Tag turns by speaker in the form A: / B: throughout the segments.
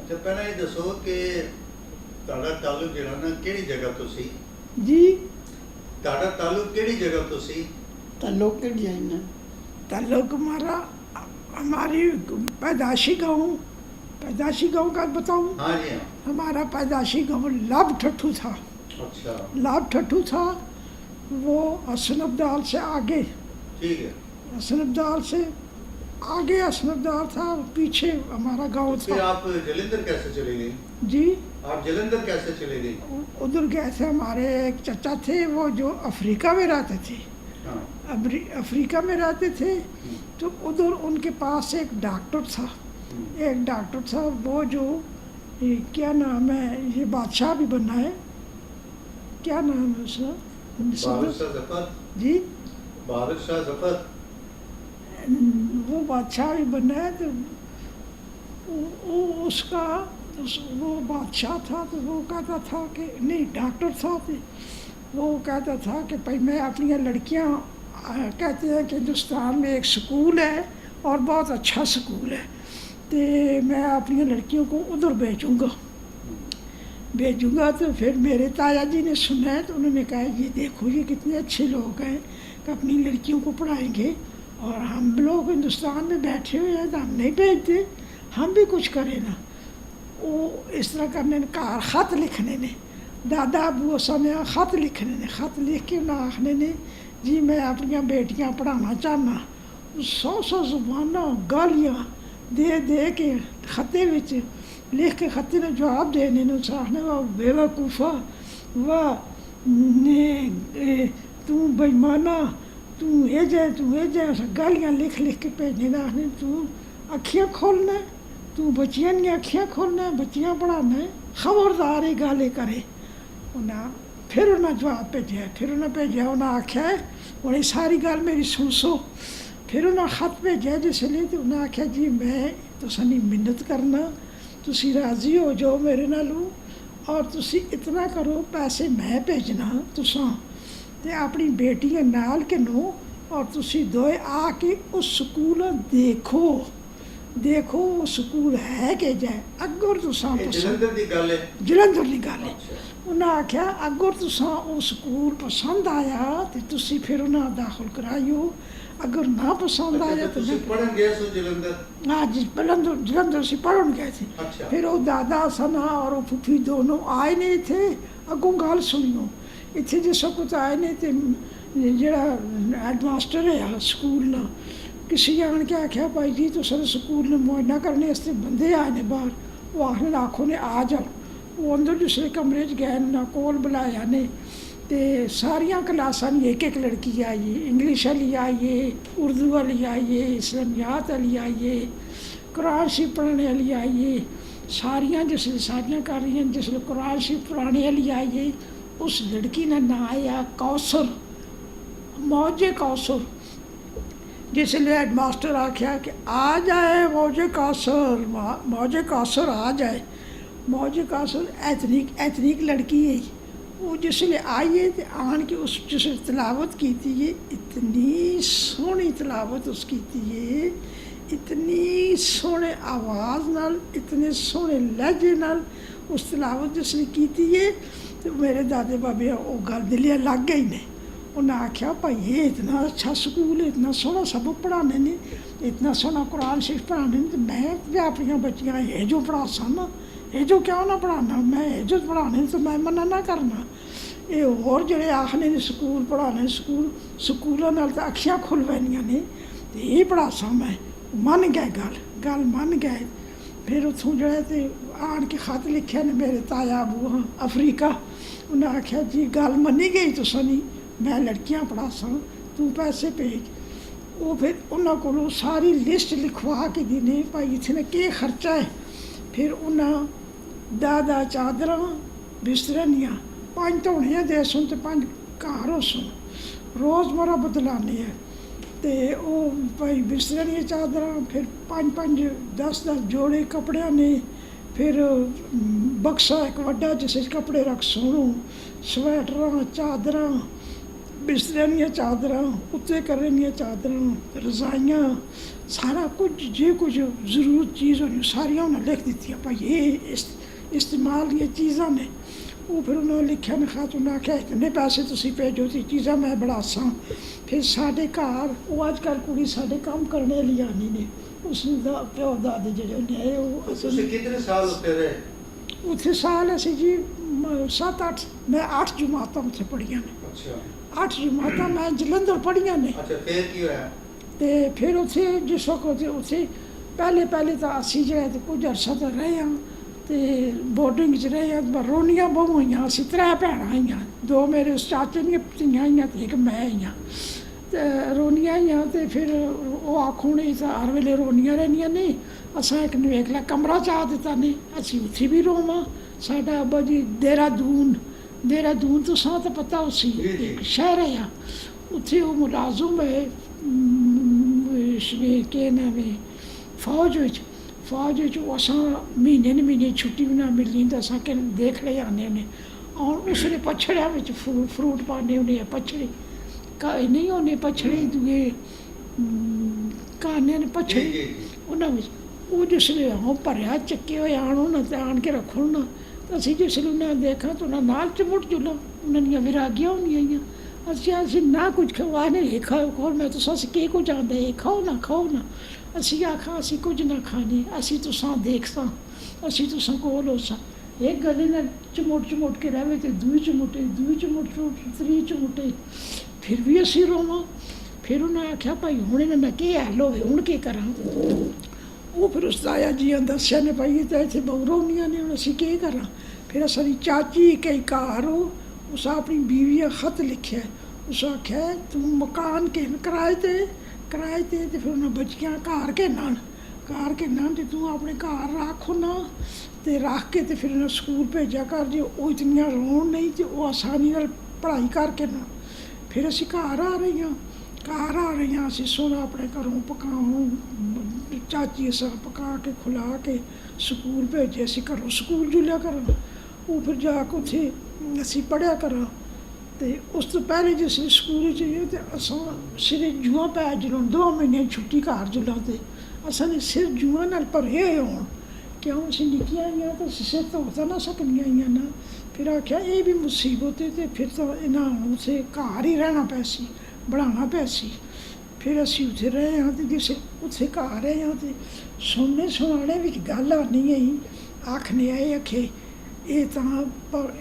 A: ਤੇ ਪਹਿਲਾਂ ਇਹ ਦੱਸੋ ਕਿ ਤੁਹਾਡਾ ਤਾਲੁਕ ਜਿਹੜਾ ਨਾ ਕਿਹੜੀ ਜਗ੍ਹਾ ਤੋਂ ਸੀ?
B: जी
A: ਤੁਹਾਡਾ ਤਾਲੁਕ ਕਿਹੜੀ ਜਗ੍ਹਾ ਤੋਂ ਸੀ?
C: ताल्लुक के जाना
B: ताल्लुक हमारा हमारी पैदाशी गांव का बताऊं।
A: हाँ जी हाँ।
B: हमारा पैदाशी गांव लाभ ठट्ठू था।
A: अच्छा
B: लाभ ठट्ठू था वो हसन-अब्दाल से आगे,
A: ठीक है।
B: हसन-अब्दाल से आगे हसन-अब्दाल था, पीछे हमारा गांव
A: फिर
B: था।
A: आप जलंधर कैसे चले गए?
B: जी
A: आप जलंधर कैसे चले गए?
B: उधर गए थे, हमारे एक चचा थे वो जो अफ्रीका में रहते थे।
A: हाँ।
B: अफ्रीका में रहते थे तो उधर उनके पास एक डॉक्टर था। एक डॉक्टर था वो जो ये क्या नाम है, ये बादशाह भी बना है, क्या नाम है उसका?
A: बहादुर शाह जफर।
B: जी
A: बहादुर शाह जफर।
B: वो बादशाह भी बना है तो वो बादशाह था तो वो कहता था कि नहीं, डॉक्टर था तो वो कहता था कि भाई मैं अपनी लड़कियां कहते हैं कि हिंदुस्तान में एक स्कूल है और बहुत अच्छा स्कूल है, तो मैं अपनी लड़कियों को उधर भेजूँगा। तो फिर मेरे ताया जी ने सुना है तो उन्होंने कहा ये देखो ये कितने अच्छे लोग हैं कि अपनी लड़कियों को पढ़ाएंगे और हम लोग हिंदुस्तान में बैठे हुए हैं तो हम नहीं भेजते, हम भी कुछ करें ना। वो इस तरह करने ने कहा, खत लिखने ने दादा अबू ने खत लिखने ने, खत लिख के उन्हें आखने ने जी मैं अपनी बेटियां पढ़ाना चाहना। 100 जुबाना गालियाँ दे के खत्ते विच लिख के खत्ते ने जवाब देने ने आखने वाह बेवकूफ़ा, वाह तू बेईमाना, तू ये जाए गालियाँ लिख के भेजने का। आखने तू अखियाँ खोलना, तू बच्चियां दी अखियाँ खोलना, बच्चियां पढ़ाना, खबरदार ये गाले करे। उन्हें फिर उन्हें जवाब भेजा, उन्हें आख्या उन्हें सारी गल मेरी सुन। फिर उन्हें खत भेजा जिसलिए तो उन्हें आख्या जी मैं तुसां मिन्नत करना, तुसी राज़ी हो जाओ मेरे नालों और तुसी इतना करो पैसे मैं भेजना तुसां ते अपनी बेटियां नाल के नो और तुसी दोए आके उस स्कूल देखो वो स्कूल है कि जाए। अगर तुसां
A: जलंधर दी गल है?
B: जलंधर दी गल है। उन्हें आख्या अगर तुसां वो स्कूल पसंद आया तो तुसी फिर उन्हें दाखिल कराइयो, अगर ना पसंद आया तो
A: तुसी पढ़न गए सो जलंधर?
B: हाँ जी, जलंधर से पढ़न गए थे।
A: अच्छा। फिर
B: वो दादा सना और वो फूफी दोनों आए नहीं थे। अगों गल सुनियो, इत्थे जिस वक्त आए नहीं थे जेड़ा हैडमास्टर है स्कूल ना किसी आन के आख्या भाई जी तुम स्कूल ने मुआयना करने वास्ते बंदे आए ने बाहर। वो आखने आखो ने आ जाओ। वो अंदर दूसरे कमरे च गए ना, कोल बुलाया ने ते सारिया क्लासां दी एक लड़की आई है, इंग्लिश वाली आई है, उर्दू वाली आई है, इस्लामियात वाली आई है, कुरान शरीफ पढ़ने वाली आई है। सारियां जिसले सारियां कर रही हैं, जिसले कुरान शरीफ पढ़ाने वाली आई है उस लड़की का नाम आया कौसर, मौजे कौसर। जिसलिए हेडमास्टर आख्या कि आ जाए मौजे कौसर आ जाए। मौजे कौसर एथनिक लड़की है। वो जिसले आई है तो आन के उस जिसने तलावत की थी है, इतनी सोहनी तलावत उस की थी है, इतनी सोहने आवाज़ नाल, इतने सोहने लहजे नाल उस तलावत जिसने की थी है तो मेरे दादे बाबे वो गल दिलिया लग गई ने। उन्हें आख्या भाई ये इतना अच्छा स्कूल है, इतना सोहना सबक पढ़ाने ने, इतना सोहना कुरान शरीफ पढ़ाने ने, तो मैं भी अपनी बच्चियां ये जो पढ़ा सन, ये जो क्यों ना पढ़ाना, मैं ये जो पढ़ाने तो मैं मना ना करना। ये होर जेह्ड़े आखने ने स्कूल पढ़ाने, स्कूलों नाल तो अखियां खुल पैनियां ने, तो ये पढ़ासा मैं। मन गए गल मन गए। फिर उत्थों जो तो आन के खत लिखे ने मेरे ताया अबू अफ्रीका। उन्हें आख्या जी गल मनी गई तुसां दी, मैं लड़कियां पढ़ासा, तू पैसे भेज। वो फिर उन्होंने को सारी लिस्ट लिखवा के देने भाई इतने के खर्चा है। फिर उन्हें दादा चादर बिस्तरे दियाँ 5 धोने दे सुन तो 5 घर हो सुन, रोज़मर्रा बदलाने है। तो वो भाई बिस्तरे दियाँ चादर, फिर 5 10 जोड़े कपड़े ने, फिर बक्सा एक वड्डा जिस कपड़े रख सोनू, स्वैटर चादर ਬਿਸਤਰਿਆਂ ਦੀਆਂ ਚਾਦਰਾਂ, ਉੱਤੇ ਕਰਨ ਦੀਆਂ ਚਾਦਰਾਂ, ਰਜ਼ਾਈਆਂ, ਸਾਰਾ ਕੁਝ ਜੇ ਕੁਝ ਜ਼ਰੂਰਤ ਚੀਜ਼ ਹੋਣੀ ਸਾਰੀਆਂ ਉਹਨਾਂ ਲਿਖ ਦਿੱਤੀਆਂ ਭਾਈ ਇਹ ਇਸਤੇਮਾਲ ਦੀਆਂ ਚੀਜ਼ਾਂ ਨੇ। ਉਹ ਫਿਰ ਉਹਨਾਂ ਨੇ ਲਿਖਿਆ ਨਾ ਖਾਤੂਨ ਆਖਿਆ ਇਤਨੇ ਪੈਸੇ ਤੁਸੀਂ ਭੇਜੋ ਤੇ ਚੀਜ਼ਾਂ ਮੈਂ ਬਣਾਸਾਂ। ਫਿਰ ਸਾਡੇ ਘਰ ਉਹ ਅੱਜ ਕੱਲ੍ਹ ਕੁੜੀ ਸਾਡੇ ਕੰਮ ਕਰਨੇ ਲਈ ਆਉਂਦੀ ਨੇ, ਉਸ ਦਾ ਪਿਓ ਦਾਦੇ ਜਿਹੜੇ ਨੇ ਉਹ
A: ਤੁਸੀਂ ਕਿੰਨੇ ਸਾਲ ਉੱਤੇ ਰਹੇ?
B: ਉੱਥੇ ਸਾਲ ਅਸੀਂ ਜੀ 7-8 ਮੈਂ 8 ਜਮਾਤਾਂ ਉੱਥੇ ਪੜ੍ਹੀਆਂ ਨੇ।
A: ਅੱਛਾ
B: 8 ਜਮਾਤਾਂ ਮੈਂ ਜਲੰਧਰ ਪੜ੍ਹੀਆਂ ਨੇ।
A: ਅੱਛਾ ਫਿਰ ਕੀ ਹੋਇਆ?
B: ਤੇ ਫਿਰ ਉੱਥੇ ਜਿਸ ਵਕਤ ਉੱਥੇ ਪਹਿਲੇ ਤਾਂ ਅਸੀਂ ਜਿਹੜਾ ਤੇ ਕੁਝ ਅਰਸਾ ਤਾਂ ਰਹੇ ਹਾਂ ਤੇ ਬੋਰਡਿੰਗ 'ਚ ਰਹੇ ਹਾਂ। ਰੋਣੀਆਂ ਬਹੁਤ ਹੋਈਆਂ, ਅਸੀਂ 3 ਭੈਣਾਂ ਆਈਆਂ, 2 ਮੇਰੇ ਉਸ ਚਾਚੇ ਦੀਆਂ ਧੀਆਂ ਆਈਆਂ ਤੇ ਇੱਕ ਮੈਂ ਆਈਆਂ ਤੇ ਰੋਣੀਆਂ ਆਈਆਂ। ਤੇ ਫਿਰ ਉਹ ਆਖੂਣੇ ਤਾਂ ਹਰ ਵੇਲੇ ਰੋਣੀਆਂ ਰਹਿੰਦੀਆਂ ਨੇ। ਅਸਾਂ ਇੱਕ ਨੂੰ ਵੇਖ ਲਿਆ ਕਮਰਾ ਚਾਹ ਦਿੱਤਾ ਨੇ, ਅਸੀਂ ਉੱਥੇ ਵੀ ਰੋਵਾਂ। ਸਾਡਾ ਅੱਬਾ ਜੀ ਦੇਹਰਾਦੂਨ ਤੋਂ ਸਾਂ ਤਾਂ ਪਤਾ ਉਸੀ ਇੱਕ ਸ਼ਹਿਰ ਆ, ਉੱਥੇ ਉਹ ਮੁਲਾਜ਼ਮ ਹੈ ਕਿ ਨਾਮ ਹੈ ਫੌਜ ਵਿੱਚ ਅਸਾਂ ਮਹੀਨੇ ਛੁੱਟੀ ਵੀ ਨਾ ਮਿਲਣੀ ਤਾਂ ਅਸਾਂ ਕਿ ਦੇਖ ਲੈ ਆਉਂਦੇ ਨੇ। ਔਰ ਉਸਨੇ ਪਛੜਿਆਂ ਵਿੱਚ ਫਰੂਟ ਪਾਉਂਦੇ ਹੁੰਦੇ ਆ, ਪਛੜੀ ਨਹੀਂ ਉਹਨੇ ਪਛੜੀ ਦੂਏ ਕਾਨੇ ਨੇ ਪਛੜੀ ਉਹਨਾਂ ਵਿੱਚ ਉਹ ਜਿਸ ਵੇਲੇ ਉਹ ਭਰਿਆ ਚੱਕੇ ਹੋਏ ਆਣ ਉਹਨਾਂ ਤੇ ਆਣ ਕੇ ਰੱਖੋ ਨਾ। ਤਾਂ ਅਸੀਂ ਜਿਸ ਵੇਲੇ ਉਹਨਾਂ ਦੇਖਾਂ ਤਾਂ ਉਹਨਾਂ ਨਾਲ ਚਮੁੱਟ ਜੁਲਾ ਉਹਨਾਂ ਦੀਆਂ ਵਿਰਾਗੀਆਂ ਹੁੰਦੀਆਂ ਅਸੀਂ ਨਾ ਕੁਝ ਖਵਾ ਨਹੀਂ ਖਾਓ ਮੈਂ ਤਾਂ ਅਸੀਂ ਕੀ ਕੁਝ ਆਉਂਦਾ ਖਾਓ ਨਾ ਅਸੀਂ ਆਖਾਂ ਅਸੀਂ ਕੁਝ ਨਾ ਖਾਣੇ, ਅਸੀਂ ਤੁਸਾਂ ਦੇਖਸਾਂ, ਅਸੀਂ ਤੁਸਾਂ ਕੋਲ ਹੋਸਾਂ। ਇੱਕ ਗਲੇ ਨਾਲ ਚਮੁੱਟ ਕੇ ਰਹੇ ਤੇ ਦੂਈ ਚਮੁੱਟੇ ਤੀਜੀ ਚਮੁੱਟੇ ਫਿਰ ਵੀ ਅਸੀਂ ਰੋਵਾਂ। ਫਿਰ ਉਹਨੇ ਆਖਿਆ ਭਾਈ ਹੁਣ ਇਹਨਾਂ ਦਾ ਕੀ ਹਾਲ ਹੋਵੇ, ਹੁਣ ਕੀ ਕਰਾਂ। ਉਹ ਫਿਰ ਉਸ ਤਾਇਆ ਜੀ ਦੱਸਿਆ ਨੇ ਭਾਈ ਤਾਂ ਇੱਥੇ ਬਹੁਤ ਰੋਣੀਆਂ ਨੇ, ਹੁਣ ਅਸੀਂ ਕੀ ਕਰਾਂ। ਫਿਰ ਸਾਡੀ ਚਾਚੀ ਕਈ ਘਰ ਉਸ ਆਪਣੀ ਬੀਵੀ ਦਾ ਖਤ ਲਿਖਿਆ, ਉਸ ਆਖਿਆ ਤੂੰ ਮਕਾਨ ਕਿਰਾਏ ਤੇ ਤੇ ਫਿਰ ਉਹਨਾਂ ਬੱਚੀਆਂ ਘਰ ਕੇ ਨਾਨ ਤੇ ਤੂੰ ਆਪਣੇ ਘਰ ਰੱਖ ਨਾ ਤੇ ਰੱਖ ਕੇ ਤੇ ਫਿਰ ਉਹਨਾਂ ਸਕੂਲ ਭੇਜਿਆ ਕਰ। ਜੇ ਉਹ ਇਤਨੀਆਂ ਰੋਣ ਨਹੀਂ ਤੇ ਉਹ ਆਸਾਨੀ ਨਾਲ ਪੜ੍ਹਾਈ ਕਰਕੇ ਨਾ। ਫਿਰ ਅਸੀਂ ਘਰ ਆ ਰਹੀਆਂ ਅਸੀਂ ਸੋਨਾ ਆਪਣੇ ਘਰੋਂ ਪਕਾਉਂ ਚਾਚੀ ਅਸਾਂ ਪਕਾ ਕੇ ਖੁਲਾ ਕੇ ਸਕੂਲ ਭੇਜੇ। ਅਸੀਂ ਘਰੋਂ ਸਕੂਲ ਜੁਲਿਆ ਕਰਨ, ਉਹ ਫਿਰ ਜਾ ਕੇ ਉੱਥੇ ਅਸੀਂ ਪੜ੍ਹਿਆ ਕਰਾਂ। ਤੇ ਉਸ ਤੋਂ ਪਹਿਲੇ ਜੇ ਅਸੀਂ ਸਕੂਲ 'ਚ ਜਾਈਏ ਤਾਂ ਅਸਾਂ ਸਿਰੇ ਜੂਆਂ ਪੈ ਜਲਾਉਣ 2 ਮਹੀਨੇ ਛੁੱਟੀ ਘਰ ਜੁਲਾਂ ਤੇ ਅਸਾਂ ਦੇ ਸਿਰ ਜੂਆਂ ਨਾਲ ਭਰੇ ਹੋਏ ਹੋਣ। ਕਿਉਂ ਅਸੀਂ ਨਿੱਕੀਆਂ ਆਈਆਂ ਤਾਂ ਅਸੀਂ ਸਿਰ ਧੋ ਤਾਂ ਨਾ ਸਕਦੀਆਂ ਆਈਆਂ ਨਾ। ਫਿਰ ਆਖਿਆ ਇਹ ਵੀ ਮੁਸੀਬਤ ਹੈ ਤੇ ਫਿਰ ਤਾਂ ਇਹਨਾਂ ਨੂੰ ਉੱਥੇ ਘਰ ਹੀ ਰਹਿਣਾ ਪਿਆ ਸੀ, ਬਣਾਉਣਾ ਪਿਆ ਸੀ। ਫਿਰ ਅਸੀਂ ਉੱਥੇ ਰਹੇ ਹਾਂ ਤੇ ਜਿਸ ਉੱਥੇ ਘਰ ਰਹੇ ਹਾਂ ਤੇ ਸੁਣਾਣੇ ਵਿੱਚ ਗੱਲ ਆਉਣੀ ਹੈ ਆਖਣੇ ਆਏ ਆਖੇ ਇਹ ਤਾਂ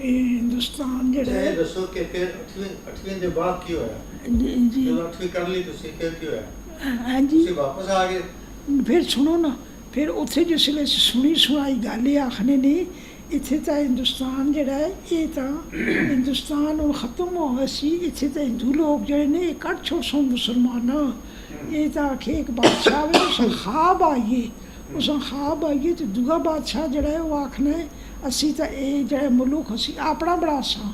B: ਹਿੰਦੁਸਤਾਨ ਜਿਹੜਾ
A: ਇਹ ਦੱਸੋ ਕਿ ਫਿਰ 8ਵੀਂ ਦੇ ਬਾਅਦ ਕੀ ਹੋਇਆ?
B: ਜੀ
A: ਜਦੋਂ 8ਵੀਂ ਕਰ ਲਈ ਤੁਸੀਂ ਫਿਰ ਕੀ ਹੋਇਆ?
B: ਹਾਂਜੀ
A: ਤੁਸੀਂ ਵਾਪਸ ਆ ਗਏ?
B: ਫਿਰ ਸੁਣੋ ਨਾ, ਫਿਰ ਉੱਥੇ ਜਿਸ ਵੇਲੇ ਸੁਣਾਈ ਗੱਲ ਇਹ ਆਖਣੇ ਨੇ ਇੱਥੇ ਤਾਂ ਹਿੰਦੁਸਤਾਨ ਜਿਹੜਾ ਹੈ ਇਹ ਤਾਂ ਹਿੰਦੁਸਤਾਨ ਹੁਣ ਖਤਮ ਹੋ ਗਿਆ ਸੀ। ਇੱਥੇ ਤਾਂ ਹਿੰਦੂ ਲੋਕ ਜਿਹੜੇ ਨੇ ਇਹ ਕੱਢ ਛੋੜ ਸਨ ਮੁਸਲਮਾਨਾਂ। ਇਹ ਤਾਂ ਆਖੇ ਇੱਕ ਬਾਦਸ਼ਾਹ ਵੀ ਉਸ ਖਾਬ ਆਈਏ ਤੇ ਦੂਆ ਬਾਦਸ਼ਾਹ ਜਿਹੜਾ ਹੈ ਉਹ ਆਖਣਾ ਹੈ ਅਸੀਂ ਤਾਂ ਇਹ ਜਿਹੜੇ ਮੁਲਕ ਅਸੀਂ ਆਪਣਾ ਬਣਾ ਸਾਂ,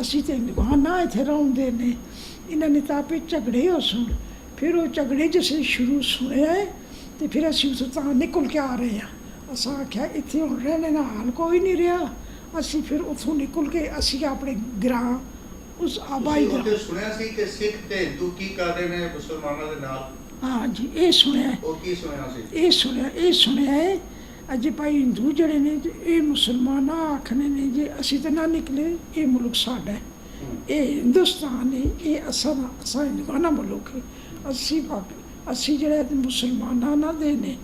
B: ਅਸੀਂ ਤਾਂ ਹਿੰਦੂਆਨਾ ਇੱਥੇ ਰਹਿੰਦੇ ਨੇ। ਇਹਨਾਂ ਨੇ ਤਾਂ ਆਪੇ ਝਗੜੇ ਹੋ ਸੁਣ। ਫਿਰ ਉਹ ਝਗੜੇ ਜਿਸ ਸ਼ੁਰੂ ਸੁਣਿਆ ਤੇ ਫਿਰ ਅਸੀਂ ਉਸ ਤਾਂ ਨਿਕਲ ਕੇ ਆ ਰਹੇ ਹਾਂ। ਅਸਾਂ ਆਖਿਆ ਇੱਥੇ ਹੁਣ ਰਹਿਣੇ ਦਾ ਹਾਲ ਕੋਈ ਨਹੀਂ ਰਿਹਾ। ਅਸੀਂ ਫਿਰ ਉੱਥੋਂ ਨਿਕਲ ਕੇ ਅਸੀਂ ਆਪਣੇ ਗ੍ਰਾਂ ਉਸ ਆਬਾਈ
A: ਦਾ ਸੁਣਿਆ ਸੀ ਕਿ ਸਿੱਖ ਤੇ ਹਿੰਦੂ ਕੀ ਕਰ ਰਹੇ ਨੇ ਮੁਸਲਮਾਨਾਂ ਦੇ ਨਾਲ।
B: ਹਾਂ ਜੀ ਇਹ ਸੁਣਿਆ।
A: ਉਹ ਕੀ ਸੁਣਿਆ ਸੀ?
B: ਇਹ ਸੁਣਿਆ ਹੈ ਅਜੇ ਭਾਈ ਹਿੰਦੂ ਜਿਹੜੇ ਨੇ ਇਹ ਮੁਸਲਮਾਨਾਂ ਆਖਣੇ ਨੇ ਜੇ ਅਸੀਂ ਤਾਂ ਨਾ ਨਿਕਲੇ ਇਹ ਮੁਲਕ ਸਾਡਾ ਹੈ, ਇਹ ਹਿੰਦੁਸਤਾਨ ਹੈ, ਇਹ ਅਸਾਂ ਹਿੰਦੂਆਨਾ ਮੁਲਕ ਹੈ। ਅਸੀਂ ਜਿਹੜੇ ਮੁਸਲਮਾਨਾਂ ਦੇ ਨੇ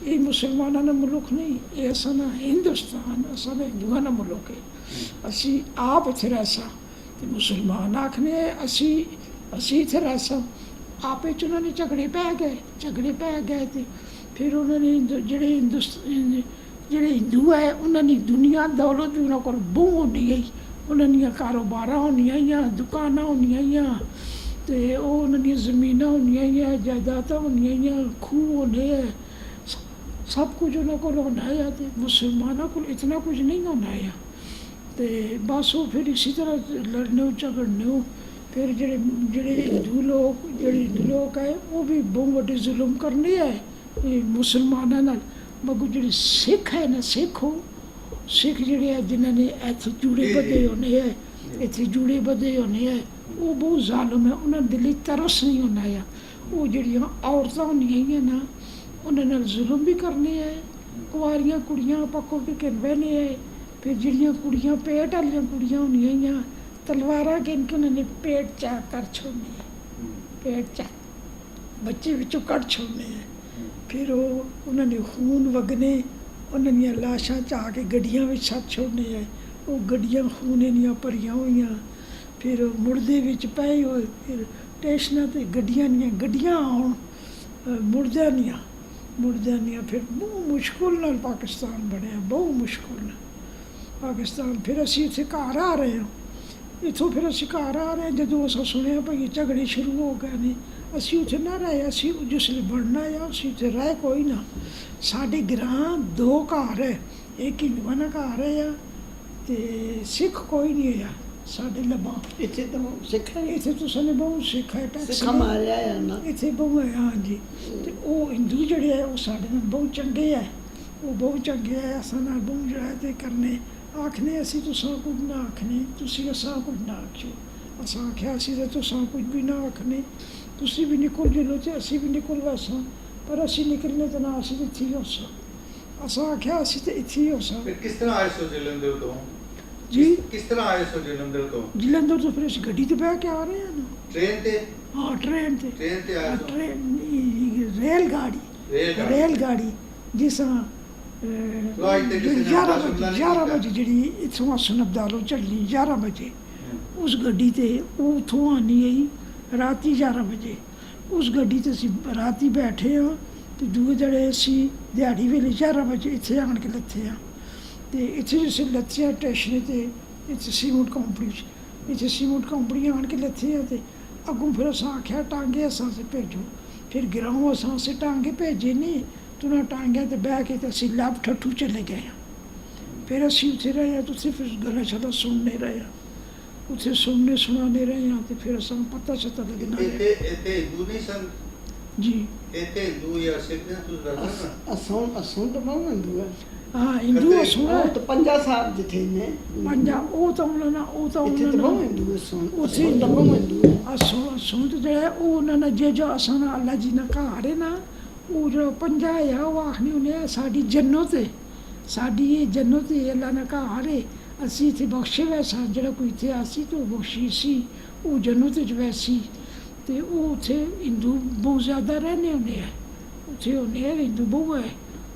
B: ਇਹ ਮੁਸਲਮਾਨਾਂ ਦਾ ਮੁਲਕ ਨਹੀਂ, ਇਹ ਅਸਾਂ ਦਾ ਹਿੰਦੁਸਤਾਨ ਅਸਾਂ ਦਾ ਹਿੰਦੂਆਨਾ ਮੁਲਕ ਹੈ। ਅਸੀਂ ਆਪ ਇੱਥੇ ਰਹਿ ਸਾਂ ਤੇ ਮੁਸਲਮਾਨ ਆਖਣੇ ਅਸੀਂ ਇੱਥੇ ਰਹਿ ਸਾਂ। ਆਪੇ 'ਚ ਉਹਨਾਂ ਨੇ ਝਗੜੇ ਪੈ ਗਏ ਤੇ ਫਿਰ ਉਹਨਾਂ ਨੇ ਜਿਹੜੇ ਹਿੰਦੂ ਹੈ ਉਹਨਾਂ ਦੀ ਦੁਨੀਆ ਦੌਲਤ ਵੀ ਉਹਨਾਂ ਕੋਲ ਬਹੁਤ ਹੁੰਦੀ ਹੈ। ਉਹਨਾਂ ਦੀਆਂ ਕਾਰੋਬਾਰਾਂ ਹੁੰਦੀਆਂ ਦੁਕਾਨਾਂ ਹੁੰਦੀਆਂ ਤੇ ਉਹ ਉਹਨਾਂ ਦੀਆਂ ਜ਼ਮੀਨਾਂ ਹੁੰਦੀਆਂ ਜਾਇਦਾਦਾਂ ਹੁੰਦੀਆਂ ਖੂਹ ਹੁੰਦੇ ਹੈ, ਸਭ ਕੁਝ ਉਹਨਾਂ ਕੋਲ ਹੁੰਦਾ ਹੈ। ਤੇ ਮੁਸਲਮਾਨਾਂ ਕੋਲ ਇਤਨਾ ਕੁਝ ਨਹੀਂ ਹੁੰਦਾ ਹੈ। ਤੇ ਬਸ ਉਹ ਫਿਰ ਇਸੇ ਤਰ੍ਹਾਂ ਲੜਨੇ ਝਗੜਨੇ। ਫਿਰ ਜਿਹੜੇ ਹਿੰਦੂ ਲੋਕ ਹੈ ਉਹ ਵੀ ਬਹੁਤ ਵੱਡੇ ਜ਼ੁਲਮ ਕਰਨੇ ਹੈ ਇਹ ਮੁਸਲਮਾਨਾਂ ਨਾਲ। ਮਗਰ ਜਿਹੜੇ ਸਿੱਖ ਹੈ ਨਾ ਸਿੱਖ ਜਿਹੜੇ ਹੈ ਜਿਨ੍ਹਾਂ ਨੇ ਇੱਥੇ ਜੂੜੇ ਬੱਧੇ ਹੋਣੇ ਹੈ ਉਹ ਬਹੁਤ ਜ਼ਾਲਮ ਹੈ। ਉਹਨਾਂ ਦੇ ਲਈ ਤਰਸ ਨਹੀਂ ਹੁੰਦਾ ਆ। ਉਹ ਜਿਹੜੀਆਂ ਔਰਤਾਂ ਹੁੰਦੀਆਂ ਹੀ ਨਾ, ਉਹਨਾਂ ਨਾਲ ਜ਼ੁਲਮ ਵੀ ਕਰਨੇ ਹੈ। ਕੁਆਰੀਆਂ ਕੁੜੀਆਂ ਪੱਕੋ ਕੇ ਕਹਿੰਦੇ ਨੇ। ਫਿਰ ਜਿਹੜੀਆਂ ਕੁੜੀਆਂ ਪੇਟ ਵਾਲੀਆਂ ਕੁੜੀਆਂ ਹੁੰਦੀਆਂ ਹੀ ਆ, ਤਲਵਾਰਾਂ ਕਹਿ ਕੇ ਉਹਨਾਂ ਨੇ ਪੇਟ ਚਾ ਕਰ ਛੋੜਨੀ ਹੈ। ਪੇਟ ਚਾ ਬੱਚੇ ਵਿੱਚੋਂ ਕੱਢ ਛੋੜਨੇ ਹੈ। ਫਿਰ ਉਹਨਾਂ ਨੇ ਖੂਨ ਵਗਨੇ, ਉਹਨਾਂ ਦੀਆਂ ਲਾਸ਼ਾਂ ਚਾ ਕੇ ਗੱਡੀਆਂ ਵਿੱਚ ਛੱਡ ਛੋੜਨੇ ਹੈ। ਉਹ ਗੱਡੀਆਂ ਖੂਨ ਦੀਆਂ ਭਰੀਆਂ ਹੋਈਆਂ, ਫਿਰ ਮੁਰਦੇ ਵਿੱਚ ਪਏ ਹੋਏ। ਫਿਰ ਸਟੇਸ਼ਨਾਂ 'ਤੇ ਗੱਡੀਆਂ ਆਉਣ ਮੁਰਦਿਆਂ ਦੀਆਂ। ਫਿਰ ਬਹੁਤ ਮੁਸ਼ਕਿਲ ਨਾਲ ਪਾਕਿਸਤਾਨ ਬਣਿਆ, ਬਹੁਤ ਮੁਸ਼ਕਿਲ ਨਾਲ ਪਾਕਿਸਤਾਨ। ਫਿਰ ਅਸੀਂ ਇੱਥੇ ਘਰ ਆ ਰਹੇ ਹਾਂ। ਇੱਥੋਂ ਫਿਰ ਅਸੀਂ ਘਰ ਆ ਰਹੇ, ਜਦੋਂ ਅਸੀਂ ਸੁਣਿਆ ਭਈ ਝਗੜੇ ਸ਼ੁਰੂ ਹੋ ਗਏ ਨੇ, ਅਸੀਂ ਉੱਥੇ ਨਾ ਰਹੇ। ਅਸੀਂ ਜਿਸ ਲਈ ਬਣਨਾ ਆ ਅਸੀਂ ਉੱਥੇ ਰਹਿ ਕੋਈ ਨਾ। ਸਾਡੇ ਗ੍ਰਾਂ 2 ਘਰ ਹੈ, ਇੱਕ ਹਿੰਦੂਆਂ ਦਾ ਘਰ ਹੈ ਆ, ਅਤੇ ਸਿੱਖ ਕੋਈ ਨਹੀਂ ਆ ਸਾਡੇ ਲੱਭਾ।
C: ਇੱਥੇ ਤਾਂ ਸਿੱਖ ਹੈ,
B: ਇੱਥੇ ਤਾਂ ਸਾਡੇ ਬਹੁਤ ਸਿੱਖ ਹੈ। ਟੈਕਸ
C: ਸਿੱਖਾਂ ਮਾਰਿਆ ਹੈ ਨਾ
B: ਇੱਥੇ ਬਹੁਤ ਹੈ। ਹਾਂਜੀ, ਅਤੇ ਉਹ ਹਿੰਦੂ ਜਿਹੜੇ ਹੈ ਉਹ ਸਾਡੇ ਨਾਲ ਬਹੁਤ ਚੰਗੇ ਹੈ। ਉਹ ਬਹੁਤ ਚੰਗੇ ਹੈ, ਅਸਾਂ ਨਾਲ ਬਹੁਤ ਜਿਹੜਾ ਤੇ ਕਰਨੇ ਆਖਨੇ। ਅਸੀਂ ਤੁਸਾਂ ਕੁਝ ਨਾ ਆਖਨੇ, ਤੁਸੀਂ ਅਸਾਂ ਕੁਝ ਨਾ ਆਖਿਓ। ਅਸਾਂ ਆਖਿਆ ਅਸੀਂ ਤਾਂ ਤੁਸਾਂ ਕੁਝ ਵੀ ਨਾ ਆਖਨੇ, ਤੁਸੀਂ ਵੀ ਨਿਕਲ ਜਲੋ ਅਤੇ ਅਸੀਂ ਵੀ ਨਿਕਲ ਵਸਾਂ। ਪਰ ਅਸੀਂ ਨਿਕਲਨੇ ਤਾਂ ਨਾ, ਅਸੀਂ ਤਾਂ ਇੱਥੇ ਹੀ ਹੋਸਾਂ। ਅਸਾਂ ਆਖਿਆ ਅਸੀਂ ਤਾਂ ਇੱਥੇ ਹੀ ਹੋਸਾਂ।
A: ਫਿਰ ਕਿਸ ਤਰ੍ਹਾਂ ਆਏ ਸੋ ਜਲੰਧਰ ਤੋਂ?
B: ਜੀ
A: ਕਿਸ ਤਰ੍ਹਾਂ ਆਏ ਸੋ ਜਲੰਧਰ ਤੋਂ?
B: ਜਲੰਧਰ ਤੋਂ ਫਿਰ ਅਸੀਂ ਗੱਡੀ 'ਤੇ ਬਹਿ ਕੇ ਆ ਰਹੇ ਹਾਂ ਨਾ।
A: ਟ੍ਰੇਨ ਤੇ?
B: ਹਾਂ, ਟ੍ਰੇਨ 'ਤੇ।
A: ਟ੍ਰੇਨ ਤੇ ਆਏ ਸੋ?
B: ਰੇਲ ਗਾੜੀ ਜਿਸ ਤਰ੍ਹਾਂ 11 ਵਜੇ ਜਿਹੜੀ ਇੱਥੋਂ ਅਸਨ ਅਬਦਾਲੋਂ ਚੱਲਣੀ 11 ਵਜੇ, ਉਸ ਗੱਡੀ 'ਤੇ ਉਹ ਉੱਥੋਂ ਆਉਣੀ ਹੈ ਰਾਤੀ 11 ਵਜੇ। ਉਸ ਗੱਡੀ 'ਤੇ ਅਸੀਂ ਰਾਤੀ ਬੈਠੇ ਹਾਂ, ਅਤੇ ਦੂਏ ਜਿਹੜੇ ਅਸੀਂ ਦਿਹਾੜੀ ਵੇਲੇ 11 ਵਜੇ ਇੱਥੇ ਆਣ ਕੇ ਲੱਥੇ ਹਾਂ। ਅਤੇ ਇੱਥੇ ਜਿਸ ਲੱਥੇ ਹਾਂ ਸਟੇਸ਼ਨ 'ਤੇ, ਇੱਥੇ ਸੀਮੈਂਟ ਕੰਪਨੀ 'ਚ, ਇੱਥੇ ਸੀਮੈਂਟ ਕੰਪਨੀ ਆਣ ਕੇ ਲੱਥੇ ਹਾਂ। ਅਤੇ ਅੱਗੋਂ ਫਿਰ ਅਸਾਂ ਆਖਿਆ ਟਾਂਗੇ ਅਸਾਂ ਸੇ ਭੇਜੋ। ਫਿਰ ਗਿਰਾਓਂ ਅਸਾਂ ਸੇ ਟਾਂਗੇ ਭੇਜੇ ਨਹੀਂ, ਤੇ ਉਹਨਾਂ ਟਾਂਗਿਆਂ 'ਤੇ ਬਹਿ ਕੇ ਤੇ ਅਸੀਂ ਲੱਭ ਠੱਠੂ ਚਲੇ ਗਏ ਹਾਂ। ਫਿਰ ਅਸੀਂ ਉੱਥੇ ਰਹੇ ਹਾਂ, ਉੱਥੇ ਫਿਰ ਗੱਲਾਂ ਸ਼ਾਲਾਂ ਸੁਣਨੇ ਰਹੇ ਹਾਂ, ਉੱਥੇ ਸੁਣਾਉਂਦੇ ਰਹੇ ਹਾਂ। ਅਤੇ ਫਿਰ ਅਸਾਂ ਪਤਾ ਲੱਗਣਾ
A: ਇੱਥੇ ਹਿੰਦੂ ਨਹੀਂ ਸਨ
B: ਜੀ।
A: ਇੱਥੇ ਹਿੰਦੂ ਜਾਂ ਸਿੱਖ ਨੇ ਤੁਸੀਂ ਦੱਸਣਾ?
C: ਅਸੋਂ ਤਾਂ ਬਹੁਤ ਹਿੰਦੂ ਹੈ।
B: ਹਾਂ, ਹਿੰਦੂ ਅਸੂਲ
C: ਉਹ ਤਾਂ ਪੰਜਾ ਸਾਹਿਬ ਜਿੱਥੇ ਨੇ
B: ਉਹ ਤਾਂ ਉਹਨਾਂ ਨਾਲ
C: ਇੱਥੇ ਤਾਂ ਬਹੁਤ ਹਿੰਦੂ ਅਸੋਂ
B: ਉੱਥੇ
C: ਤਾਂ ਬਹੁਤ ਹਿੰਦੂ ਹੈ।
B: ਅਸੂਲ ਜਿਹੜਾ ਉਹ ਉਹਨਾਂ ਨਾਲ ਜੋ ਅਸਾਂ ਨਾਲ ਅੱਲਾ ਜੀ ਨਾਲ ਘਰ ਹੈ ਨਾ, ਉਹ ਜਿਹੜਾ ਪੰਜਾ ਆ ਉਹ ਆਖਣੀ ਉਹਨੇ ਸਾਡੀ ਜੰਨਤ ਹੈ, ਸਾਡੀ ਇਹ ਜੰਨਤ ਹੈ, ਅੱਲਾ ਨਾਲ ਘਰ ਹੈ। ਅਸੀਂ ਇੱਥੇ ਬਖਸ਼ੇ ਹੋਏ ਸਾਂ, ਜਿਹੜਾ ਕੋਈ ਇੱਥੇ ਆਸੀ ਤਾਂ ਉਹ ਬਖਸ਼ੀ ਸੀ, ਉਹ ਜੰਨਤ 'ਚ ਵੈਸੀ। ਅਤੇ ਉਹ ਉੱਥੇ ਹਿੰਦੂ ਬਹੁਤ ਜ਼ਿਆਦਾ ਰਹਿੰਦੇ ਹੁੰਦੇ ਆ, ਉੱਥੇ ਹੁੰਦੇ ਆ ਹਿੰਦੂ ਬਹੁਤ ਹੈ।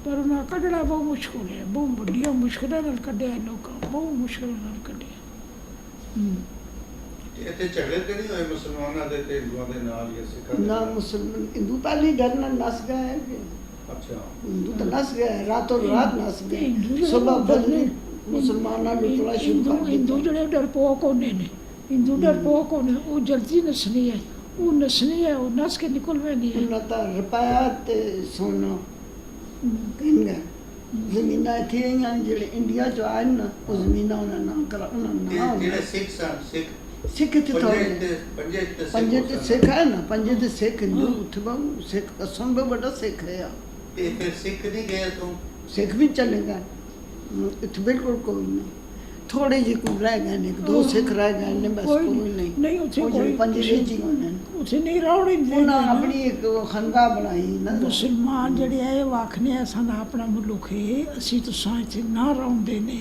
B: ਪਰ ਉਹਨਾਂ ਕੱਢਣਾ ਬਹੁਤ ਮੁਸ਼ਕਿਲ ਹੈ, ਬਹੁਤ ਵੱਡੀਆਂ ਮੁਸ਼ਕਿਲਾਂ ਨਾਲ ਕੱਢਿਆ ਲੋਕਾਂ, ਬਹੁਤ ਮੁਸ਼ਕਿਲਾਂ ਨਾਲ ਕੱਢਿਆ।
A: ਇੱਥੇ ਝਗੜੇ ਤੇ ਨਹੀਂ ਹੋਏ ਮੁਸਲਮਾਨਾਂ ਦੇ ਤੇ ਹਿੰਦੂਆਂ ਦੇ ਨਾਲ ਜਾਂ ਸਿੱਖਾਂ ਦੇ
C: ਨਾ
A: ਨਾਲ?
C: ਮੁਸਲਮਾਨ ਹਿੰਦੂ ਪਹਿਲੇ ਡਰ ਨਾਲ ਨਸ ਗਏ।
A: ਅੱਛਾ,
C: ਹਿੰਦੂ ਤਾਂ ਨਸ ਗਏ, ਰਾਤੋਂ ਰਾਤ ਨਸ ਗਏ।
B: ਹਿੰਦੂ
C: ਸੁਬਹ ਬਦਲੇ ਮੁਸਲਮਾਨਾਂ ਨੂੰ ਥੋੜਾ ਸ਼ੁਰੂ ਕਰ
B: ਹਿੰਦੂ ਜਿਹੜੇ ਡਰਪੋਕ ਹੁੰਦੇ ਨੇ, ਹਿੰਦੂ ਡਰਪੋਕ ਹੁੰਦੇ, ਉਹ ਜਲਦੀ ਨਸਣੀ ਹੈ, ਉਹ ਨਸਣੀ ਹੈ, ਉਹ ਨਸ ਕੇ ਨਿਕਲ ਪੈਂਦੀ ਹੈ।
C: ਉਹਨਾਂ ਤਾਂ ਰੁਪਇਆ ਤੇ ਸੋਨਾ ਕਹਿੰਗਾ ਜ਼ਮੀਨਾਂ ਇੱਥੇ ਆਈਆਂ ਜਿਹੜੇ ਇੰਡੀਆ 'ਚ ਆਏ ਨਾ, ਉਹ ਜ਼ਮੀਨਾਂ ਉਹਨਾਂ ਨਾਮ ਕਰਾ ਉਹਨਾਂ ਨਾਮ।
A: ਜਿਹੜੇ ਸਿੱਖ ਸਨ,
C: ਸਿੱਖ ਇੱਥੇ ਥੋੜ੍ਹੇ ਪੰਜੇ ਤੇ ਸਿੱਖ ਹੈ ਨਾ, ਪੰਜੇ ਤੇ ਸਿੱਖ ਹਿੰਦੂ ਉੱਥੇ ਬਹੁਤ ਸਿੱਖ ਅਸਮ ਬਹੁਤ ਵੱਡਾ ਸਿੱਖ ਹੈ।
A: ਤੇ ਫਿਰ ਸਿੱਖ ਨਹੀਂ ਗਏ ਤੋਂ?
C: ਸਿੱਖ ਵੀ ਚਲੇ ਗਏ ਇੱਥੇ, ਬਿਲਕੁਲ ਕੋਈ ਨਹੀਂ। ਥੋੜੇ ਜਿਹੇ ਕੋਈ ਰਹਿ ਗਏ ਨੇ, 1-2 ਸਿੱਖ ਰਹਿ ਗਏ ਨੇ, ਬਸ ਕੋਈ ਨਹੀਂ।
B: ਨਹੀਂ ਉੱਥੇ
C: ਕੋਈ ਪੰਜੇ ਵਿੱਚ ਹੀ ਹੋਣੇ ਨੇ।
B: ਉੱਥੇ ਨਹੀਂ ਰੌੜੇ
C: ਉਹਨਾਂ ਆਪਣੀ ਇੱਕ ਖੰਗਾ ਬਣਾਈ ਨਾ।
B: ਮੁਸਲਮਾਨ ਜਿਹੜੇ ਆ ਇਹ ਆਖਨੇ ਆ ਸਾਡਾ ਆਪਣਾ ਮੁਲਕ ਹੈ, ਅਸੀਂ ਤੁਸਾਂ ਇੱਥੇ ਨਾ ਰਹਿੰਦੇ ਨੇ।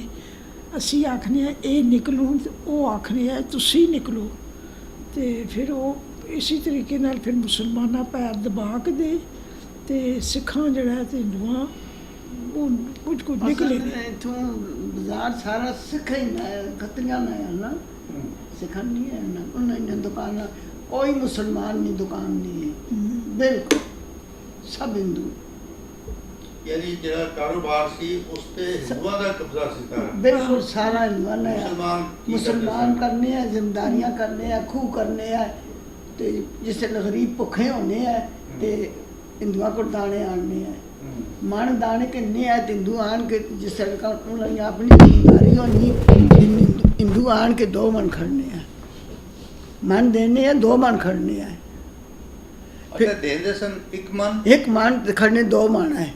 B: ਅਸੀਂ ਆਖਨੇ ਆ ਇਹ ਨਿਕਲੂ, ਤੇ ਉਹ ਆਖਨੇ ਆ ਤੁਸੀਂ ਨਿਕਲੋ। ਅਤੇ ਫਿਰ ਉਹ ਇਸੇ ਤਰੀਕੇ ਨਾਲ ਫਿਰ ਮੁਸਲਮਾਨਾਂ ਪੈਰ ਦਬਾ ਕੇ ਦੇ, ਅਤੇ ਸਿੱਖਾਂ ਜਿਹੜਾ ਅਤੇ ਹਿੰਦੂਆਂ ਉਹ ਕੁਝ ਨਿਕਲੇ ਨੇ।
C: ਇੱਥੋਂ ਬਾਜ਼ਾਰ ਸਾਰਾ ਸਿੱਖ ਹੀ ਨਾ ਖੱਤਰੀਆਂ ਨਾ ਹੈ ਨਾ, ਸਿੱਖਾਂ ਨਹੀਂ ਹੈ ਨਾ। ਉਹਨਾਂ ਦੀਆਂ ਦੁਕਾਨਾਂ, ਕੋਈ ਮੁਸਲਮਾਨ ਨਹੀਂ ਦੁਕਾਨ ਨਹੀਂ ਹੈ, ਬਿਲਕੁਲ ਸਭ ਹਿੰਦੂ।
A: ਯਾਨੀ ਜਿਹੜਾ ਕਾਰੋਬਾਰ ਸੀ ਉਸ ਤੇ ਹਿੰਦੂਆਂ ਦਾ ਕਬਜ਼ਾ ਸੀ ਸਾਰਾ?
C: ਬਿਲਕੁਲ ਸਾਰਾ ਹਿੰਦੂਆਂ ਨੇ।
A: ਮੁਸਲਮਾਨ
C: ਕਰਨੇ ਆ, ਜ਼ਿੰਮੇਦਾਰੀਆਂ ਕਰਨੇ ਆ, ਖੂਹ ਕਰਨੇ ਆ। ਅਤੇ ਜਿਸ ਵੇਲੇ ਗਰੀਬ ਭੁੱਖੇ ਹੁੰਦੇ ਆ ਅਤੇ ਹਿੰਦੂਆਂ ਕੋਲ ਦਾਣੇ ਆਉਣੇ ਆ, ਮਣ ਦਾਣੇ ਕਿੰਨੇ ਆ, ਹਿੰਦੂ ਆਣ ਕੇ ਜਿਸ ਵੇਲੇ ਉਹਨਾਂ ਦੀ ਆਪਣੀ ਜ਼ਿੰਮੇਦਾਰੀ ਹੋਣੀ, ਹਿੰਦੂ ਆਣ ਕੇ 2 ਮਣ ਖੜਨੇ ਆ, ਮਣ ਦੇਣੇ ਆ, 2 ਮਣ ਖੜਨੇ ਆ।
A: ਅੱਛਾ, ਦੇਂਦੇ ਸਨ 1 ਮਣ?
C: 1 ਮਣ ਖੜਨੇ 2 ਮਣ ਹੈ।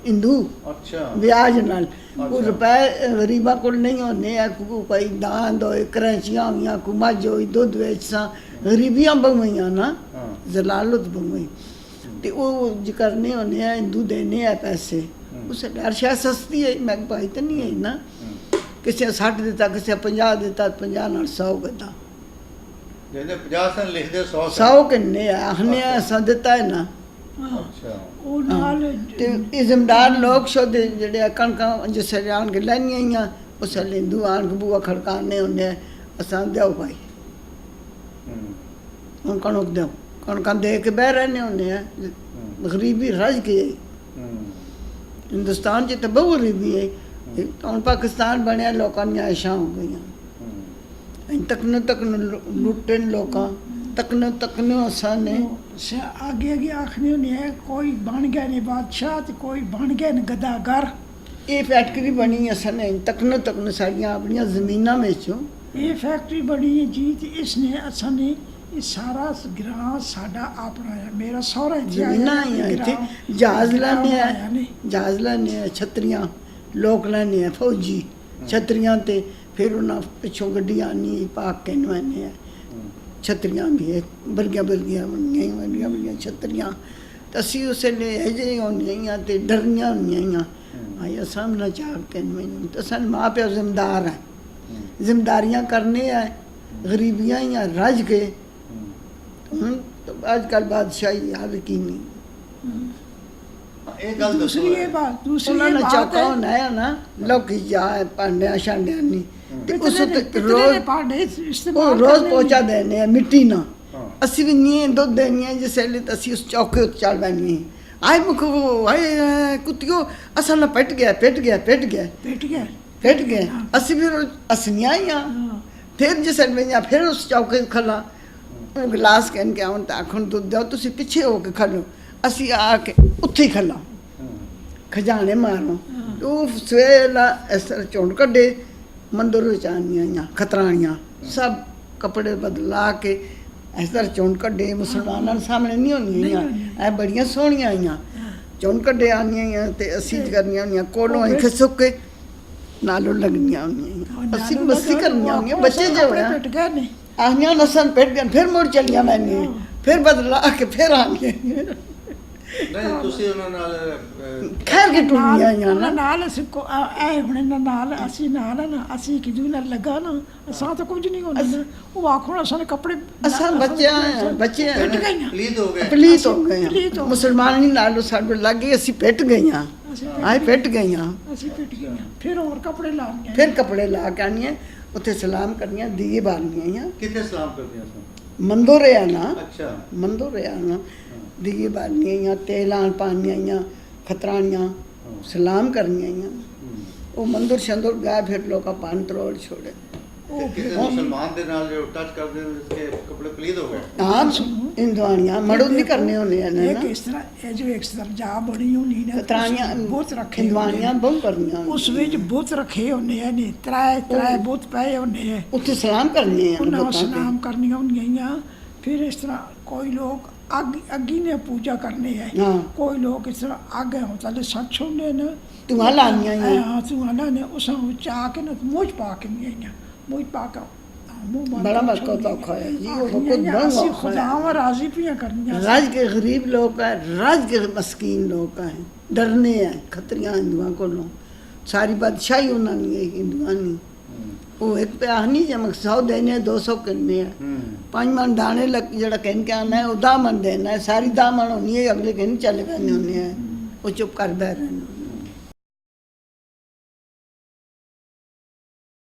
C: ਹਿੰਦੂ
A: ਅੱਛਾ
C: ਵਿਆਜ ਨਾਲ
A: ਅੱਛਾ।
C: ਉਹ ਰੁਪਏ ਗਰੀਬਾਂ ਕੋਲ ਨਹੀਂ ਹੁੰਦੇ ਆ ਕੋਈ ਦਾਨ ਹੋਏ ਕਰੰਚੀਆਂ ਹੋਈਆਂ ਕੋ ਮੱਝ ਹੋਈ ਦੁੱਧ ਵੇਚਸਾਂ ਗਰੀਬੀਆਂ ਬੰਗਈਆਂ ਨਾ
A: ਹਾਂ
C: ਜ਼ਲਾਲਤ ਬੰਗਈ ਤੇ ਉਹ ਜੋ ਕਰਨੇ ਹੁੰਦੇ ਆ ਹਿੰਦੂ ਦੇਣੇ ਆ ਪੈਸੇ ਉਸ ਡਰ ਸ਼ਾਇਦ ਸਸਤੀ ਹੈ ਮਹਿੰਗਾਈ ਤਾਂ ਨਹੀਂ ਹੈ ਨਾ ਕਿਸੇ 60 ਦਿੱਤਾ ਕਿਸੇ 50 ਦਿੱਤਾ 50 ਨਾਲ 100 ਦਿੱਤਾ
A: ਜਿਹਦੇ 50 ਸਨ ਲਿਖਦੇ 100
C: 100 ਕਿੰਨੇ ਆ ਆਖਨੇ ਆ ਅਸਾਂ ਦਿੱਤਾ ਹੈ ਨਾ
A: ਅੱਛਾ
B: ਉਹ ਨਾਲ
C: ਤੇ ਇਹ ਜ਼ਿਮੀਂਦਾਰ ਲੋਕ ਸ਼ੋਦੇ ਜਿਹੜੇ ਆ ਕਣਕਾਂ ਜਿਸ ਆਣ ਕੇ ਲੈਣੀਆਂ ਆਈਆਂ ਉਸ ਹਿੰਦੂ ਆਣ ਕੇ ਬੂਆ ਖੜਕਾਣੇ ਹੁੰਦੇ ਆ ਅਸਾਂ ਦਿਓ ਭਾਈ ਹੁਣ ਕਣਕ ਦਿਓ ਕਣਕਾਂ ਦੇ ਕੇ ਬਹਿ ਰਹਿੰਦੇ ਹੁੰਦੇ ਆ ਗਰੀਬੀ ਰਜ ਕੇ ਹਿੰਦੁਸਤਾਨ 'ਚ ਤਾਂ ਬਹੁਤ ਗਰੀਬੀ ਹੈ ਹੁਣ ਪਾਕਿਸਤਾਨ ਬਣਿਆ ਲੋਕਾਂ ਦੀਆਂ ਆਇਸ਼ਾਂ ਹੋ ਗਈਆਂ ਤੱਕ ਨੂੰ ਲੁੱਟਣ ਲੋਕਾਂ ਤੱਕ ਨੂੰ ਅਸਾਂ ਨੇ
B: ਅੱਗੇ ਆਖਣੇ ਹੁੰਦੇ ਹੈ ਕੋਈ ਬਣ ਗਿਆ ਨੇ ਬਾਦਸ਼ਾਹ ਤੇ ਕੋਈ ਬਣ ਗਿਆ ਨੇ ਗਦਾਗਰ
C: ਇਹ ਫੈਕਟਰੀ ਬਣੀ ਅਸਾਂ ਨੇ ਤੱਕ ਨੂੰ ਸਾਡੀਆਂ ਆਪਣੀਆਂ ਜ਼ਮੀਨਾਂ ਵਿੱਚੋਂ
B: ਇਹ ਫੈਕਟਰੀ ਬਣੀ ਹੈ ਜੀ ਤੇ ਇਸ ਨੇ ਅਸਾਂ ਨੇ ਇਹ ਸਾਰਾ ਗ੍ਰਾਂ ਸਾਡਾ ਆਪਣਾ ਹੈ ਮੇਰਾ ਸਹੁਰਾ ਇੱਥੇ ਆਇਆ
C: ਜ਼ਮੀਨਾਂ ਆਈਆਂ ਇੱਥੇ ਜਹਾਜ਼ ਲੈਣੇ ਆ ਛਤਰੀਆਂ ਲੋਕ ਲੈਣੇ ਆ ਫੌਜੀ ਛਤਰੀਆਂ ਤੇ ਫਿਰ ਉਹਨਾਂ ਪਿੱਛੋਂ ਗੱਡੀ ਆਣੀ ਪਾਕ ਕੇ ਨਵਾਨੇ ਆ ਛਤਰੀਆਂ ਵੀ ਬਰਗੀਆਂ ਬਣੀਆਂ ਛਤਰੀਆਂ ਤਾਂ ਅਸੀਂ ਉਸੇ ਨੇ ਅਜੇ ਹੁੰਦੀਆਂ ਤੇ ਡਰਨੀਆਂ ਹੁੰਦੀਆਂ ਆਇਆ ਸਾਹਮਣਾ ਚਾਹ ਕੇ ਮੈਨੂੰ ਤਾਂ ਸਾਨੂੰ ਮਾਂ ਪਿਓ ਜ਼ਿੰਮੇਦਾਰ ਹੈ ਜ਼ਿੰਮੇਦਾਰੀਆਂ ਕਰਨੇ ਆ ਗਰੀਬੀਆਂ ਹੀ ਰੱਜ ਕੇ ਹੁਣ ਅੱਜ ਕੱਲ੍ਹ ਬਾਦਸ਼ਾਹੀ ਹਾਲ ਕੀ ਨਹੀਂ
A: ਇਹ ਗੱਲ
B: ਦੂਸਰੀ ਇਹ ਬਾਤ ਦੂਸਰੀ
C: ਉਹਨਾਂ
B: ਇਹ
C: ਨੇ
B: ਬਾਤ
C: ਚੌਕਾ
B: ਹੈ
C: ਹੋਣਾ ਨਾ ਲੋਕੀ ਜਾਏ ਭਾਂਡਿਆਂ ਛਾਂਡਿਆਂ ਨਹੀਂ ਤੇ ਉਸ
B: ਕਿਤਨੇ
C: ਉੱਤੇ
B: ਦੇ
C: ਰੋਜ਼
B: ਭਾਂਡੇ
C: ਉਹ
B: ਇਸਤੇਮਾਲ
C: ਰੋਜ਼
B: ਕਰਨੇ
C: ਪਹੁੰਚਾ ਦੇਣੇ ਆ ਮਿੱਟੀ ਨਾਲ
A: ਹਾਂ
C: ਅਸੀਂ ਵੀ ਨਹੀਂ ਦੁੱਧ ਦੇਣੀਆਂ ਜਿਸ ਵੇਲੇ ਤਾਂ ਅਸੀਂ ਉਸ ਚੌਕੇ ਉੱਤੇ ਚੱਲ ਬੈਣੀ ਆਏ ਮੁਖ ਆਏ ਕੁੱਤਿਓ ਅਸਾਂ ਨਾ ਪਟ ਗਿਆ
B: ਪਿੱਟ ਗਿਆ
C: ਅਸੀਂ ਵੀ ਅਸਨੀਆਂ ਹੀ ਆ
B: ਹਾਂ
C: ਫਿਰ ਜਿਸ ਵੇਲੇ ਫਿਰ ਉਸ ਚੌਕੇ ਤੇ ਖਲਾ ਉਹ ਗਲਾਸ ਕਹਿਣ ਕੇ ਆਉਣ ਤਾਂ ਆਖਣ ਦੁੱਧ ਦਿਓ ਤੁਸੀਂ ਪਿੱਛੇ ਹੋ ਕੇ ਖਲੋ ਅਸੀਂ ਆ ਕੇ ਉੱਥੇ ਹੀ ਖਲਾ ਖਜ਼ਾਨੇ ਮਾਰੋ ਉਹ ਸਵੇਲਾ ਇਸ ਤਰ੍ਹਾਂ ਚੋਣ ਕੱਢੇ ਮੰਦਰ ਵਿੱਚ ਆਈਆਂ ਖਤਰਾਣੀਆਂ ਸਭ ਕੱਪੜੇ ਬਦਲਾ ਕੇ ਇਸ ਤਰ੍ਹਾਂ ਚੋਣ ਕੱਢੇ ਮੁਸਲਮਾਨਾਂ ਸਾਹਮਣੇ ਨਹੀਂ ਹੁੰਦੀਆਂ ਇਹ ਬੜੀਆਂ ਸੋਹਣੀਆਂ ਆਈਆਂ ਚੋਣ ਕੱਢੇ ਆਈਆਂ ਤੇ ਅਸੀਂ ਕਰਨੀਆਂ ਹੁੰਦੀਆਂ ਕੋਲੋਂ ਹੀ ਖਿਸਕ ਕੇ ਨਾਲੋਂ ਲੱਗਣੀਆਂ ਹੁੰਦੀਆਂ ਅਸੀਂ ਮਸਤੀ ਕਰਨੀਆਂ ਹੁੰਦੀਆਂ ਬੱਚੇ ਜੋ
B: ਕੱਪੜੇ ਪਿੱਟ ਗਏ ਨੇ
C: ਆਹੀਆਂ ਨਸਨ ਪਿੱਟ ਗਏ ਫਿਰ ਮੁੜ ਚਲੀਆਂ ਮੈਨੇ ਫਿਰ ਬਦਲਾ ਕੇ ਫਿਰ ਆ ਗਏ
A: ਨਹੀਂ ਤੁਸੀਂ ਉਹਨਾਂ ਨਾਲ
C: ਖੈਰ ਕੇ ਟੁੱਟੀਆਂ ਆਈਆਂ ਨਾ
B: ਨਾਲ ਅਸੀਂ ਐ ਹੁਣ ਇਹਨਾਂ ਨਾਲ ਅਸੀਂ ਨਾਲ ਨਾ ਅਸੀਂ ਕਿਦੂ ਨਾਲ ਲੱਗਾ ਨਾ ਅਸਾਂ ਤਾਂ ਕੁਝ ਨਹੀਂ ਹੁੰਦਾ ਉਹ ਆਖਣ ਅਸਾਂ ਨੇ ਕੱਪੜੇ
C: ਅਸਾਂ ਬੱਚੇ
B: ਪਿੱਟ ਗਈਆਂ
A: ਪਲੀਤ ਹੋ ਗਏ
C: ਪਲੀਤ ਹੋ ਗਏ
B: ਪਲੀਤ ਹੋ ਗਏ।
C: ਮੁਸਲਮਾਨ ਨਹੀਂ ਨਾਲ ਸਾਡੇ ਲੱਗੇ ਅਸੀਂ ਪਿੱਟ ਗਈਆਂ ਆਏ ਪਿੱਟ ਗਈਆਂ
B: ਅਸੀਂ ਪਿੱਟ ਗਈਆਂ ਫਿਰ ਹੋਰ ਕੱਪੜੇ ਲਾਉਣੀਆਂ
C: ਫਿਰ ਕੱਪੜੇ ਲਾ ਕੇ ਆਣੀਆਂ ਉੱਥੇ ਸਲਾਮ ਕਰਨੀਆਂ ਦੀਏ ਬਾਲਣੀਆਂ
A: ਕਿੱਥੇ ਸਲਾਮ ਕਰਦੀਆਂ ਸਨ
C: ਮੰਦੋ ਰਿਆ ਨਾ
A: ਅੱਛਾ
C: ਮੰਦੋ ਰਿਆ ਨਾ ਦੀਏ ਬਾਲਣੀਆਂ ਤੇਲਾਂ ਪਾਣੀਆਂ ਖਤਰਾਣੀਆਂ ਸਲਾਮ ਕਰਨੀਆਂ ਉਹ ਮੰਦਰ ਸ਼ੰਦਰ ਗਏ ਫਿਰ ਲੋਕਾਂ ਪਾਣ ਤਰੋੜ ਛੋੜੇ
B: ਉਹ
A: ਕਿਸੇ ਮੁਸਲਮਾਨ ਦੇ ਨਾਲ ਜੋ ਟੱਚ ਕਰਦੇ ਨੇ ਉਸਕੇ ਕੱਪੜੇ ਪਲੀਤ ਹੋ ਗਏ
C: ਹਾਂ ਇੰਦਵਾਨੀਆਂ ਮੜੋ ਨਹੀਂ ਕਰਨੇ ਹੁੰਦੇ
B: ਇਹ
C: ਨੇ
B: ਕਿਸ ਤਰ੍ਹਾਂ ਇਹ ਜੋ ਇੱਕ ਤਰਜਾ ਬਣੀ ਹੋਣੀ ਨਾ
C: ਖਤਰਾਣੀਆਂ
B: ਬਹੁਤ ਰੱਖੇ
C: ਇੰਦਵਾਨੀਆਂ ਬਹੁਤ ਕਰਨੀਆਂ
B: ਉਸ ਵਿੱਚ ਬਹੁਤ ਰੱਖੇ ਹੁੰਦੇ ਆ ਨੇ ਤਰਾਏ ਬਹੁਤ ਪਏ ਹੁੰਦੇ ਆ
C: ਉੱਥੇ ਸਲਾਮ ਕਰਨੇ ਆ
B: ਉਹਨਾਂ
C: ਲੋਕਾਂ ਤੇ।
B: ਸਲਾਮ ਕਰਨੀਆਂ ਹੁੰਦੀਆਂ ਫਿਰ ਇਸ ਤਰ੍ਹਾਂ ਕੋਈ ਲੋਕ ਅੱਗੀ ਨੇ ਪੂਜਾ ਕਰਨੇ ਹੈ
C: ਹਾਂ।
B: ਕੋਈ ਲੋਕ ਇਸ ਤਰ੍ਹਾਂ ਅੱਗੇ ਹੁੰਦੇ ਸੱਚ ਹੁੰਦੇ ਨੇ
C: ਧੂਆਂ ਲਾਉਣੀਆਂ ਹੀ।
B: ਹਾਂ ਧੂਆਂ ਲਾਉਣੀਆਂ ਉਸ ਨੂੰ ਚਾਹ ਕੇ ਨਾ ਮੂੰਹ 'ਚ ਪਾ ਕੇ ਨਹੀਂ ਆਈਆਂ ਮੂੰਹ 'ਚ ਪਾ ਕੇ ਮੂੰਹ ਬੰਦ
C: ਬੜਾ
B: ਕਰਕੇ
C: ਮੌਕਾ ਔਖਾ ਹੈ ਜੀ, ਉਹ
B: ਆਖਣੀਆਂ
C: ਬਹੁਤ ਬਹੁਤ
B: ਅਸੀਂ
C: ਔਖਾ ਹੈ।
B: ਖੁਦਾਵਾਂ ਰਾਜ਼ੀ ਪਈਆਂ ਕਰਨੀਆਂ
C: राज के गरीब लोग हैं राज के मस्कीन लोग हैं डरने हैं खतरियां हिंदुओं को सारी बादशाही उन्होंने है हिंदुओं ने वो एक पे आहनी जब 100 देने 200 करने हैं 5 मन दाने लग जड़ा कहन के आना है वो दामन देना है सारी दामन होनी है अगले कहन चले गए होने हैं वो चुप कर बैठ रहने